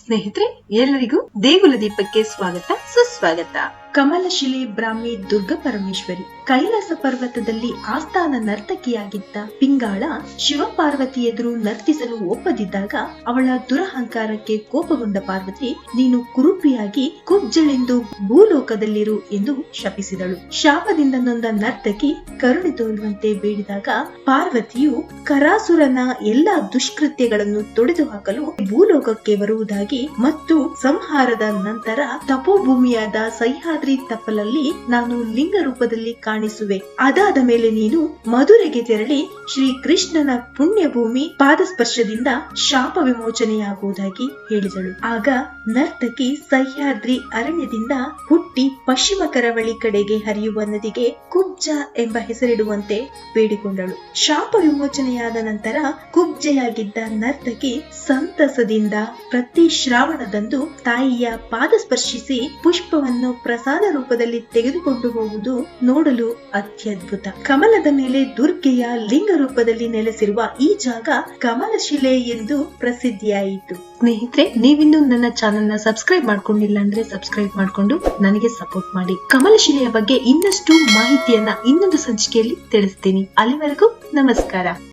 ಸ್ನೇಹಿತರೆ, ಎಲ್ಲರಿಗೂ ದೇಗುಲ ದೀಪಕ್ಕೆ ಸ್ವಾಗತ ಸುಸ್ವಾಗತ. ಕಮಲಶಿಲೆ ಬ್ರಾಹ್ಮಿ ದುರ್ಗಾ ಪರಮೇಶ್ವರಿ ಕೈಲಾಸ ಪರ್ವತದಲ್ಲಿ ಆಸ್ಥಾನ ನರ್ತಕಿಯಾಗಿದ್ದ ಪಿಂಗಾಳ ಶಿವಪಾರ್ವತಿ ಎದುರು ನರ್ತಿಸಲು ಒಪ್ಪದಿದ್ದಾಗ ಅವಳ ದುರಹಂಕಾರಕ್ಕೆ ಕೋಪಗೊಂಡ ಪಾರ್ವತಿ, ನೀನು ಕುರೂಪಿಯಾಗಿ ಕುಬ್ಜಳೆಂದು ಭೂಲೋಕದಲ್ಲಿರು ಎಂದು ಶಪಿಸಿದಳು. ಶಾಪದಿಂದ ನೊಂದ ನರ್ತಕಿ ಕರುಣೆ ತೋರುವಂತೆ ಬೇಡಿದಾಗ ಪಾರ್ವತಿಯು ಕರಾಸುರನ ಎಲ್ಲಾ ದುಷ್ಕೃತ್ಯಗಳನ್ನು ತೊಡೆದು ಹಾಕಲು ಭೂಲೋಕಕ್ಕೆ ಬರುವುದಾಗಿ ಮತ್ತು ಸಂಹಾರದ ನಂತರ ತಪೋಭೂಮಿಯಾದ ಸಹ್ಯಾದ್ರಿ ತಪ್ಪಲಲ್ಲಿ ನಾನು ಲಿಂಗ ರೂಪದಲ್ಲಿ ಕಾಣಿಸುವೆ. ಅದಾದ ಮೇಲೆ ನೀನು ಮಧುರೆಗೆ ತೆರಳಿ ಶ್ರೀ ಕೃಷ್ಣನ ಪುಣ್ಯ ಭೂಮಿ ಪಾದಸ್ಪರ್ಶದಿಂದ ಶಾಪ ವಿಮೋಚನೆಯಾಗುವುದಾಗಿ ಹೇಳಿದಳು. ಆಗ ನರ್ತಕಿ ಸಹ್ಯಾದ್ರಿ ಅರಣ್ಯದಿಂದ ಹುಟ್ಟಿ ಪಶ್ಚಿಮ ಕರಾವಳಿ ಕಡೆಗೆ ಹರಿಯುವ ನದಿಗೆ ಕುಬ್ಜ ಎಂಬ ಹೆಸರಿಡುವಂತೆ ಬೇಡಿಕೊಂಡಳು. ಶಾಪ ವಿಮೋಚನೆಯಾದ ನಂತರ ಕುಬ್ಜೆಯಾಗಿದ್ದ ನರ್ತಕಿ ಸಂತಸದಿಂದ ಪ್ರತಿ ಶ್ರಾವಣದಂದು ತಾಯಿಯ ಪಾದ ಸ್ಪರ್ಶಿಸಿ ಪುಷ್ಪವನ್ನು ಪ್ರಸಾದ ರೂಪದಲ್ಲಿ ತೆಗೆದುಕೊಂಡು ಹೋಗುವುದು ನೋಡಲು ಅತ್ಯದ್ಭುತ. ಕಮಲದ ಮೇಲೆ ದುರ್ಗೆಯ ಲಿಂಗ ರೂಪದಲ್ಲಿ ನೆಲೆಸಿರುವ ಈ ಜಾಗ ಕಮಲಶಿಲೆ ಎಂದು ಪ್ರಸಿದ್ಧಿಯಾಯಿತು. ಸ್ನೇಹಿತರೆ, ನೀವಿನ್ನು ನನ್ನ ಚಾನೆಲ್ ನ ಸಬ್ಸ್ಕ್ರೈಬ್ ಮಾಡ್ಕೊಂಡಿಲ್ಲ ಅಂದ್ರೆ ಸಬ್ಸ್ಕ್ರೈಬ್ ಮಾಡ್ಕೊಂಡು ನನಗೆ ಸಪೋರ್ಟ್ ಮಾಡಿ. ಕಮಲಶಿಲೆಯ ಬಗ್ಗೆ ಇನ್ನಷ್ಟು ಮಾಹಿತಿಯನ್ನ ಇನ್ನೊಂದು ಸಂಚಿಕೆಯಲ್ಲಿ ತಿಳಿಸ್ತೀನಿ. ಅಲ್ಲಿವರೆಗೂ ನಮಸ್ಕಾರ.